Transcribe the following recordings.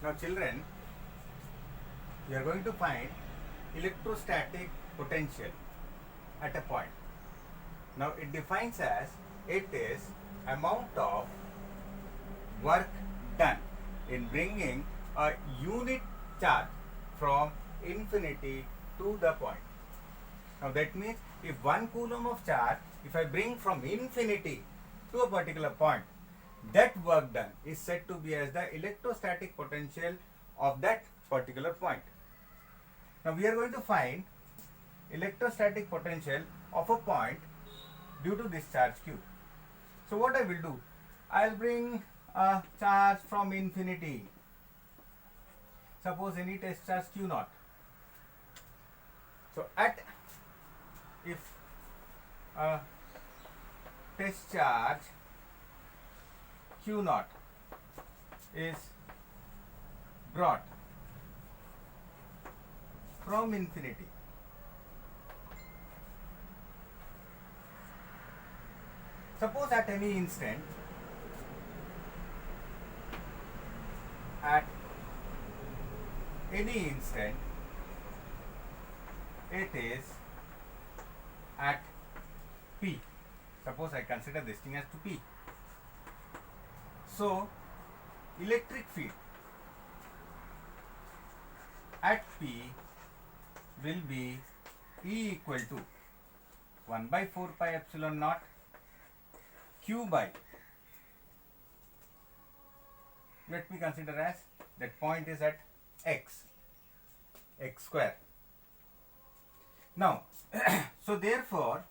Now children, we are going to find electrostatic potential at a point. Now it defines as it is amount of work done in bringing a unit charge from infinity to the point. Now that means if 1 coulomb of charge, if I bring from infinity to a particular point, that work done is said to be as the electrostatic potential of that particular point. Now we are going to find electrostatic potential of a point due to this charge q. So what I will do, I will bring a charge from infinity. Suppose any test charge q naught. So if a test charge q naught is brought from infinity suppose at any instant it is at P. Suppose I consider this thing as to P. So electric field at P will be E equal to 1 by 4 pi epsilon naught Q by, let me consider as that point is at x square. Now so therefore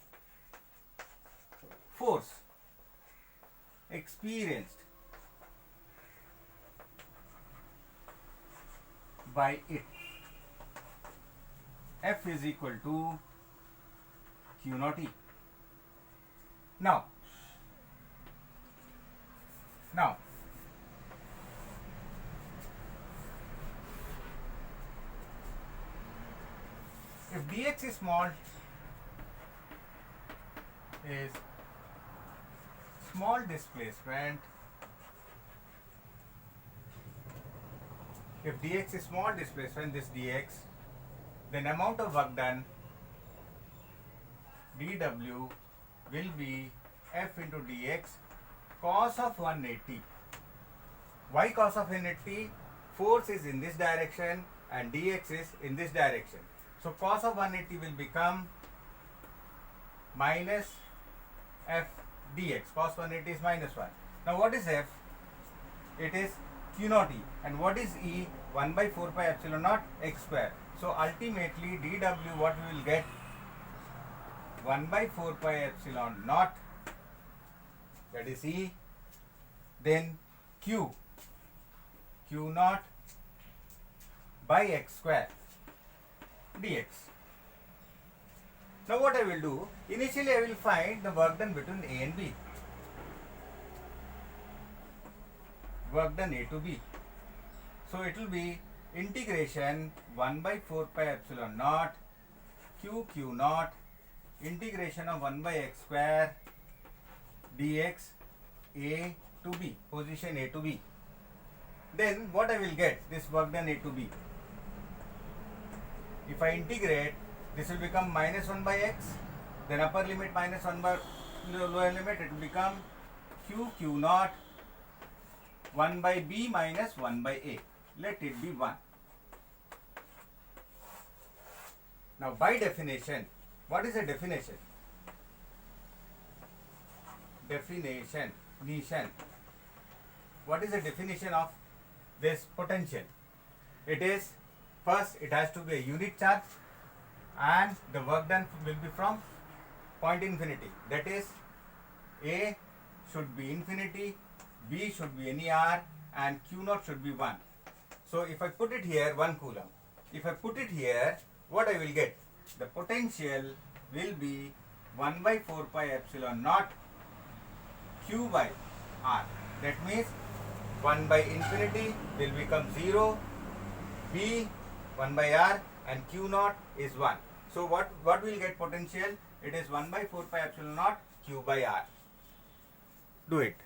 force experienced by it F is equal to Q naught E. Now if dx is small displacement, if dx is small displacement, this dx, then amount of work done dw will be f into dx cos of 180. Why cos of 180? Force is in this direction and dx is in this direction. So cos of 180 will become minus f dx. Cos 180 is minus 1. Now what is f? It is q naught E. And what is E? 1 by 4 pi epsilon naught x square. So ultimately dw what we will get? 1 by 4 pi epsilon naught, that is E, then q naught by x square dx. Now what I will do, initially I will find the work done between A and B, work done A to B. So it will be integration 1 by 4 pi epsilon naught q naught integration of 1 by x square dx A to B, position A to B. Then what I will get, this work done A to B. If I integrate, this will become minus 1 by x, then upper limit minus 1 by lower limit, it will become q naught 1 by b minus 1 by a. Let it be 1. Now by definition, what is a definition? What is the definition of this potential? It is, first it has to be a unit charge and the work done will be from point infinity. That is, A should be infinity, B should be any r, and q naught should be 1. So if I put it here 1 coulomb, if I put it here, what I will get? The potential will be 1 by 4 pi epsilon naught q by r. That means 1 by infinity will become 0, b 1 by r, and q naught is 1. So what will get potential? It is 1 by 4 pi epsilon naught q by r. Do it.